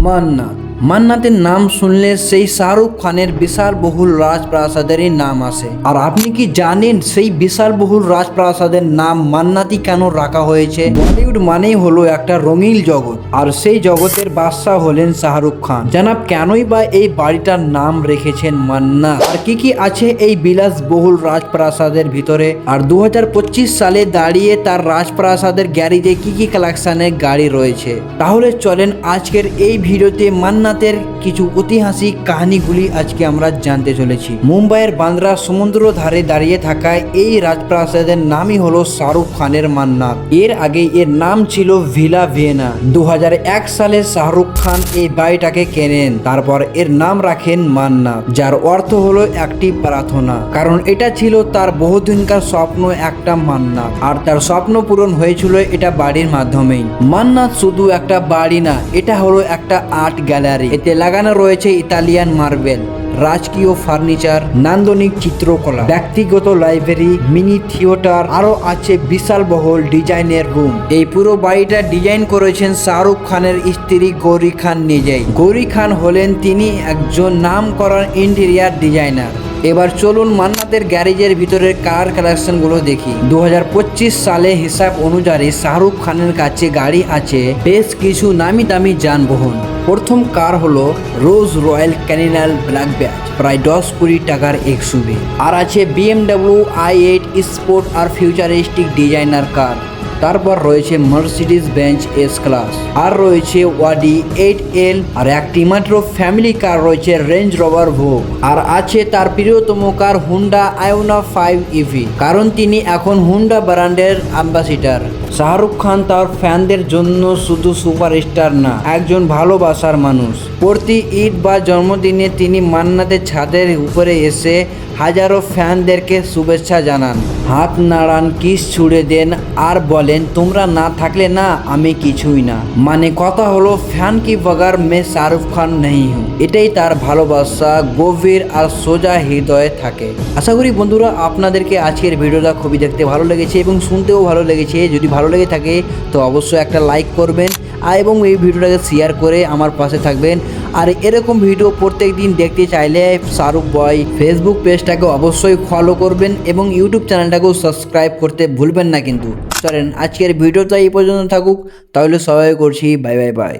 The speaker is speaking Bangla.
মান্নাত। মান্নাতের নাম শুনলে সেই শাহরুখ খানের বিশাল বহুল রাজপ্রাসাদেরই নাম আসে। আর আপনি কি জানেন সেই বিশাল বহুল রাজপ্রাসাদের নাম মান্নাতই কেন রাখা হয়েছে? বলিউড মানেই হলো একটা রঙিন জগৎ, আর সেই জগতের বাদশা হলেন শাহরুখ খান। জানাব কেনই বা এই বাড়িটার নাম রেখেছেন মান্নাত, আর কি আছে এই বিলাস বহুল রাজপ্রাসাদের ভিতরে? আর 2025 সালে দাঁড়িয়ে তার রাজপ্রাসাদের গ্যারেজে কি কালেকশনের গাড়ি রয়েছে। তাহলে চলেন আজকের এই ভিডিওতে মান্নাতের কিছু ঐতিহাসিক কাহিনীগুলি আজকে আমরা জানতে চলেছি। মুম্বাইয়ের বান্দ্রা সমুদ্র ধারে দাঁড়িয়ে থাকা এই রাজপ্রাসাদের নামই হলো শাহরুখ খানের মান্নাত। এর আগে এর নাম ছিল ভিলা ভিয়েনা। 2001 সালে শাহরুখ খান এই বাড়িটাকে কেনেন, তারপর এর নাম রাখেন মান্নাত, যার অর্থ হলো একটি প্রার্থনা। কারণ এটা ছিল তার বহুদিনকার স্বপ্ন, একটা মান্নাত, আর তার স্বপ্ন পূরণ হয়েছিল এটা বাড়ির মাধ্যমেই। মান্নাত শুধু একটা বাড়ি না, এটা হলো একটা আর্ট গ্যালারি। এতে লাগানো রয়েছে ইতালিয়ান মার্বেল, রাজকীয় ফার্নিচার, নান্দনিক চিত্রকলা, ব্যক্তিগত লাইব্রেরি, মিনি থিয়েটার, আরো আছে বিশাল বহল ডিজাইনের রুম। এই পুরো বাড়িটা ডিজাইন করেছেন শাহরুখ খানের স্ত্রী গৌরী খান নিজেই। গৌরী খান হলেন তিনি একজন নামকরা ইন্টেরিয়ার ডিজাইনার। এবার চলুন মান্নাতের গ্যারেজের ভিতরের কার কালেকশনগুলো দেখি। 2025 সালে হিসাব অনুযায়ী শাহরুখ খানের কাছে গাড়ি আছে বেশ কিছু নামি দামি যানবাহন। প্রথম কার হলো রোজ রয়্যাল ক্যানিনাল ব্ল্যাক ব্যাচ, প্রায় 10 কোটি টাকার XUV। আর আছে BMW i8 স্পোর্ট আর ফিউচারিস্টিক ডিজাইনার কার। তারপর রয়েছে মার্সিডিজ বেঞ্চ S ক্লাস, আর রয়েছে ওয়াডি 8L, আর একটি মাত্র ফ্যামিলি কার রয়েছে রেঞ্জ রোভার ভোগ। আর আছে তার প্রিয়তম কার হুন্ডা আয়োনা 5 EV, কারণ তিনি এখন হুন্ডা ব্র্যান্ডের অ্যাম্বাসিডার। শাহরুখ খান তার ফ্যানদের জন্য শুধু সুপারস্টার না, একজন ভালোবাসার মানুষ। প্রতি ঈদ বা জন্মদিনে তিনি মান্নাতের ছাদের উপরে এসে হাজারো ফ্যানদেরকে শুভেচ্ছা জানান, হাত নাড়ান, কিস ছুড়ে দেন, আর বলেন তোমরা না থাকলে না আমি কিছুই না। মানে কথা হলো ফ্যান কি বগার মে শাহরুখ খান নেই হুঁ। এটাই তার ভালোবাসা, গভীর আর সোজা হৃদয়ে থাকে। আশা করি বন্ধুরা আপনাদেরকে আজকের ভিডিওটা খুবই দেখতে ভালো লেগেছে এবং শুনতেও ভালো লেগেছে। যদি ভালো লেগে থাকে তো অবশ্যই একটা লাইক করবেন, আর এবং এই ভিডিওটাকে শেয়ার করে আমার পাশে থাকবেন। আর এরকম ভিডিও প্রত্যেক দিন দেখতে চাইলে শাহরুখ বয় ফেসবুক পেজটাকে অবশ্যই ফলো করবেন এবং ইউটিউব চ্যানেলটাকেও সাবস্ক্রাইব করতে ভুলবেন না কিন্তু। চলেন আজকের ভিডিওটা এই পর্যন্ত থাকুক, তাহলে সবাই করছি বাই বাই বাই।